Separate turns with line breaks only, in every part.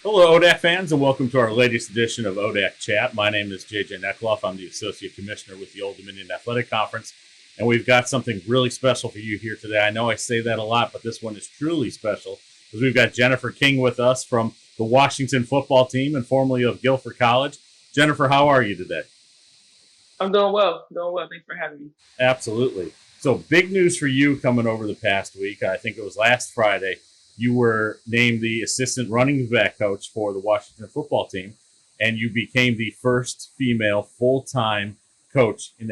Hello, ODAC fans, and welcome to our latest edition of ODAC Chat. My name is JJ Nekloff. I'm the Associate Commissioner with the Old Dominion Athletic Conference, and we've got something really special for you here today. I know I say that a lot, but this one is truly special because we've got Jennifer King with us from the Washington football team and formerly of Guilford College. Jennifer, how are you today?
I'm doing well. Doing well. Thanks for having me.
Absolutely. So, big news for you coming over the past week. I think it was last Friday. You were named the assistant running back coach for the Washington football team, and you became the first female full time coach in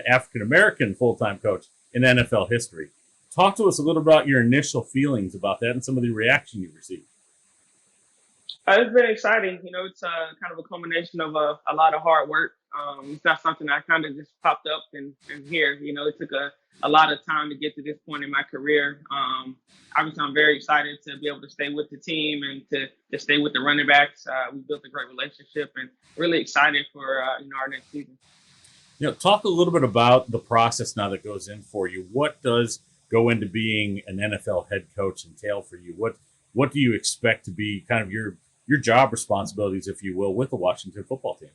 African American full time coach in NFL history. Talk to us a little about your initial feelings about that and some of the reaction you received.
It's been exciting. It's kind of a culmination of a lot of hard work. It's not something that kind of just popped up and here. It took a lot of time to get to this point in my career. Obviously, I'm very excited to be able to stay with the team and to stay with the running backs. We built a great relationship and really excited for our next season.
Talk a little bit about the process now that goes in for you. What does go into being an NFL head coach entail for you? What do you expect to be kind of your job responsibilities, if you will, with the Washington football team?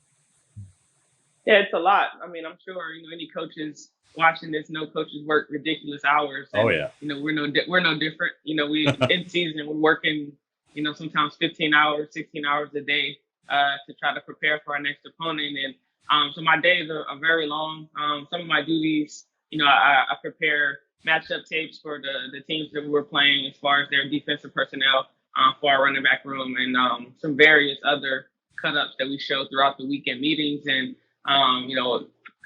Yeah, it's a lot. I mean, I'm sure any coaches watching this know coaches work ridiculous hours,
Oh
and
yeah,
we're no different. We in season we're working, sometimes 15 hours, 16 hours a day to try to prepare for our next opponent, and so my days are very long. Some of my duties, I prepare matchup tapes for the teams that we're playing as far as their defensive personnel for our running back room, and some various other cut ups that we show throughout the weekend meetings and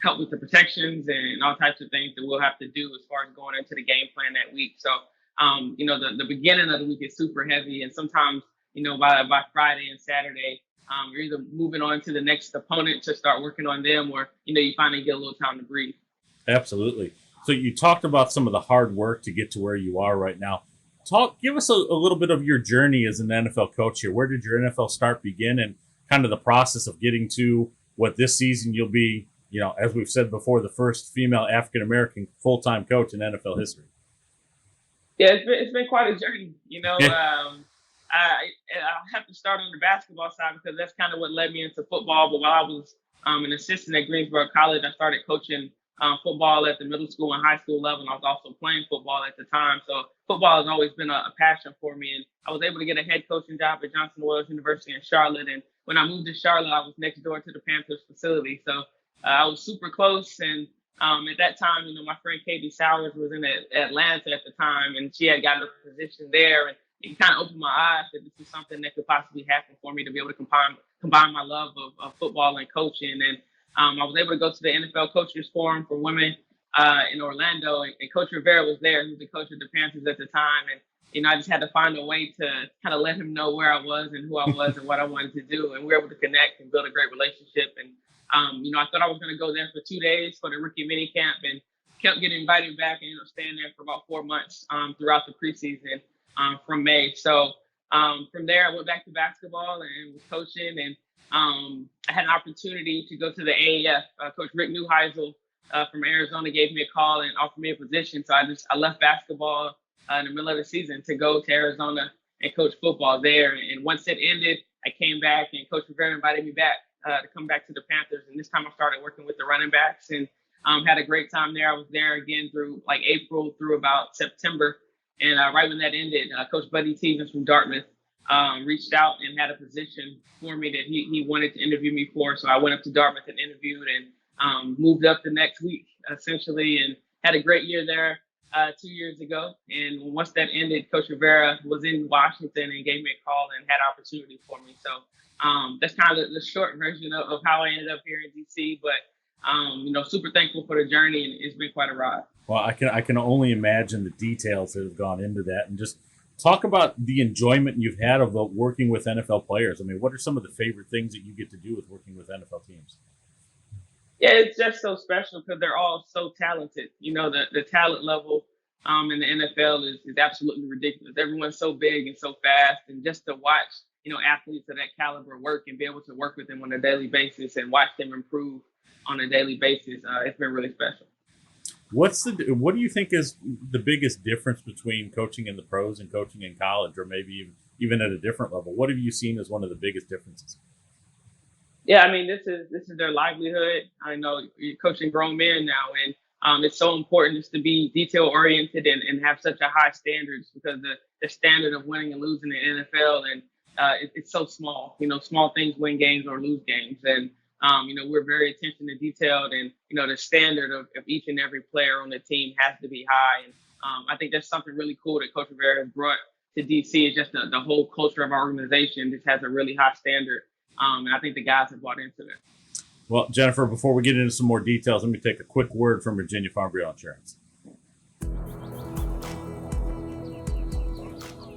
help with the protections and all types of things that we'll have to do as far as going into the game plan that week. So, the beginning of the week is super heavy, and sometimes, by Friday and Saturday, you're either moving on to the next opponent to start working on them, or you finally get a little time to breathe.
absolutely. So you talked about some of the hard work to get to where you are right now. Give us a little bit of your journey as an NFL coach here. Where did your NFL start begin, and kind of the process of getting to what this season you'll be, as we've said before, the first female African American full time coach in NFL history.
Yeah, it's been quite a journey. I have to start on the basketball side because that's kind of what led me into football. But while I was an assistant at Greensboro College, I started coaching football at the middle school and high school level. And I was also playing football at the time. So football has always been a passion for me. And I was able to get a head coaching job at Johnson Wales University in Charlotte. And when I moved to Charlotte, I was next door to the Panthers facility. So I was super close. And at that time, my friend Katie Sowers was in Atlanta at the time, and she had gotten a position there. And it kind of opened my eyes that this is something that could possibly happen for me to be able to combine my love of football and coaching. And I was able to go to the NFL Coaches Forum for Women in Orlando, and Coach Rivera was there. He was the coach of the Panthers at the time, and I just had to find a way to kind of let him know where I was and who I was and what I wanted to do, and we were able to connect and build a great relationship. And I thought I was going to go there for 2 days for the rookie mini camp, and kept getting invited back, and staying there for about 4 months throughout the preseason from May. So from there, I went back to basketball and was coaching, and I had an opportunity to go to the AAF. Coach Rick Neuheisel from Arizona gave me a call and offered me a position. So I left basketball in the middle of the season to go to Arizona and coach football there. And once it ended, I came back, and Coach Rivera invited me back to come back to the Panthers. And this time I started working with the running backs, and had a great time there. I was there again through like April through about September. And right when that ended, Coach Buddy Stevens from Dartmouth reached out and had a position for me that he wanted to interview me for. So I went up to Dartmouth and interviewed, and moved up the next week, essentially, and had a great year there 2 years ago. And once that ended, Coach Rivera was in Washington and gave me a call and had opportunity for me. So that's kind of the short version of how I ended up here in DC. But super thankful for the journey, and it's been quite a ride.
Well, I can only imagine the details that have gone into that, and just talk about the enjoyment you've had of working with NFL players. I mean, what are some of the favorite things that you get to do with working with NFL teams?
Yeah, it's just so special because they're all so talented. The talent level in the NFL is absolutely ridiculous. Everyone's so big and so fast, and just to watch athletes of that caliber work and be able to work with them on a daily basis and watch them improve on a daily basis, it's been really special.
What do you think is the biggest difference between coaching in the pros and coaching in college, or maybe even even at a different level. What have you seen as one of the biggest differences?
Yeah, I mean, this is their livelihood. I know you're coaching grown men now, and it's so important just to be detail oriented and have such a high standards, because the standard of winning and losing in the NFL, and it's so small. Small things win games or lose games, and we're very attention to detailed, and the standard of each and every player on the team has to be high. And I think that's something really cool that Coach Rivera has brought to DC. Is just the whole culture of our organization just has a really high standard. And I think the guys have bought into it.
Well, Jennifer, before we get into some more details, let me take a quick word from Virginia Farm Bureau Insurance.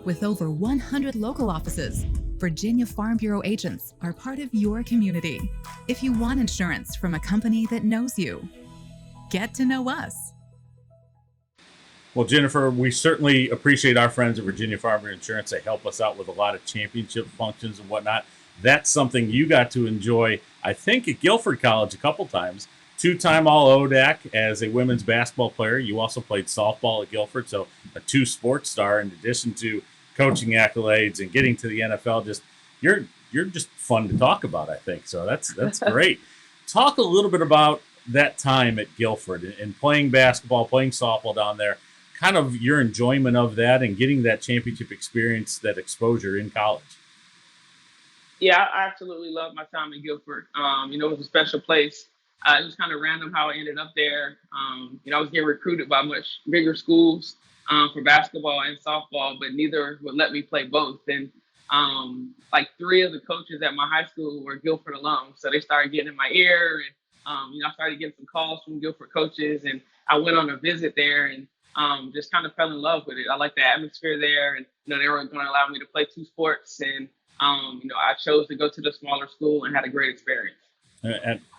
With over 100 local offices, Virginia Farm Bureau agents are part of your community. If you want insurance from a company that knows you, get to know us.
Well, Jennifer, we certainly appreciate our friends at Virginia Farm Bureau Insurance. They help us out with a lot of championship functions and whatnot. That's something you got to enjoy, I think, at Guilford College a couple times. 2-time All-ODAC as a women's basketball player. You also played softball at Guilford, so a 2-sports star in addition to coaching accolades and getting to the NFL. Just you're just fun to talk about, I think. So that's great. Talk a little bit about that time at Guilford and playing basketball, playing softball down there, kind of your enjoyment of that and getting that championship experience, that exposure in college.
Yeah, I absolutely love my time in Guilford. It was a special place. It was kind of random how I ended up there. I was getting recruited by much bigger schools for basketball and softball, but neither would let me play both. And like 3 of the coaches at my high school were Guilford alums, so they started getting in my ear, and I started getting some calls from Guilford coaches, and I went on a visit there and just kind of fell in love with it. I liked the atmosphere there, and they were going to allow me to play 2 sports, and I chose to go to the smaller school and had a great experience.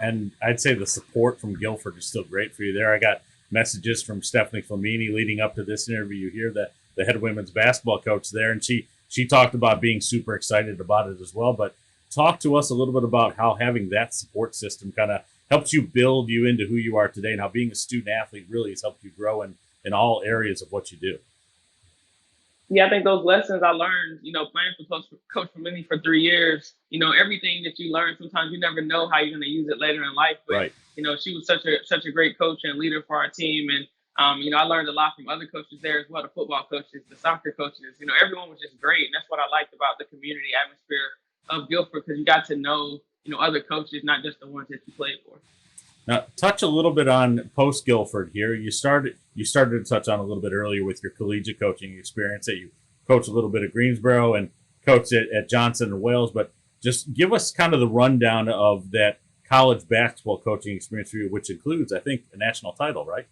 And I'd say the support from Guilford is still great for you there. I got messages from Stephanie Flamini leading up to this interview here, the head women's basketball coach there, and she talked about being super excited about it as well. But talk to us a little bit about how having that support system kind of helps you build you into who you are today, and how being a student athlete really has helped you grow in all areas of what you do.
Yeah, I think those lessons I learned, playing for Coach Flamini for 3 years, everything that you learn, sometimes you never know how you're going to use it later in life. But,
right.
She was such a great coach and leader for our team. And, I learned a lot from other coaches there as well, the football coaches, the soccer coaches. Everyone was just great. And that's what I liked about the community atmosphere of Guilford, because you got to know, other coaches, not just the ones that you played for.
Now, touch a little bit on post Guilford here. You started to touch on a little bit earlier with your collegiate coaching experience that you coached a little bit at Greensboro and coached at Johnson and Wales. But just give us kind of the rundown of that college basketball coaching experience for you, which includes, I think, a national title, right?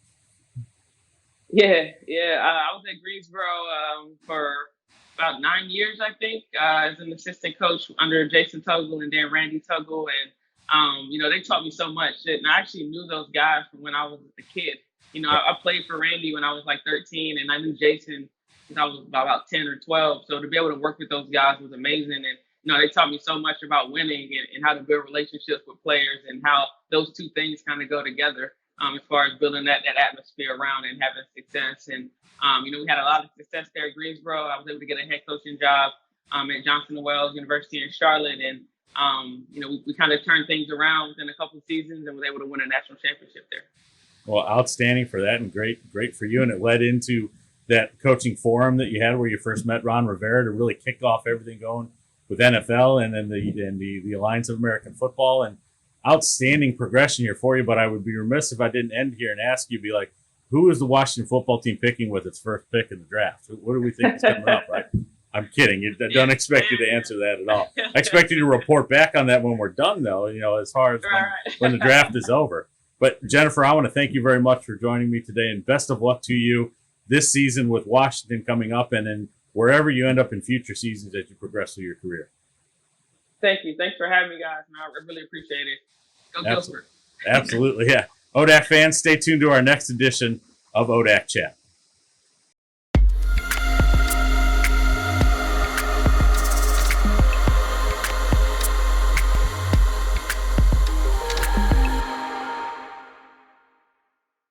Yeah. I was at Greensboro for about 9 years, I think, as an assistant coach under Jason Tuggle and then Randy Tuggle. And they taught me so much. And I actually knew those guys from when I was a kid. I played for Randy when I was like 13, and I knew Jason when I was about 10 or 12. So to be able to work with those guys was amazing. And, they taught me so much about winning and how to build relationships with players and how those two things kind of go together as far as building that atmosphere around and having success. And, we had a lot of success there at Greensboro. I was able to get a head coaching job at Johnson and Wales University in Charlotte. And, we kind of turned things around within a couple of seasons and was able to win a national championship there.
Well, outstanding for that, and great for you. And it led into that coaching forum that you had where you first met Ron Rivera to really kick off everything going with NFL and then the Alliance of American Football, and outstanding progression here for you. But I would be remiss if I didn't end here and ask you, be like, who is the Washington football team picking with its first pick in the draft? What do we think is coming up, right? I'm kidding. I don't expect you to answer that at all. I expect you to report back on that when we're done, though, as far as when the draft is over. But, Jennifer, I want to thank you very much for joining me today, and best of luck to you this season with Washington coming up and then wherever you end up in future seasons as you progress through your career.
Thank you. Thanks for having me, guys. I really appreciate it. Go Guilford.
Absolutely, yeah. ODAC fans, stay tuned to our next edition of ODAC Chat.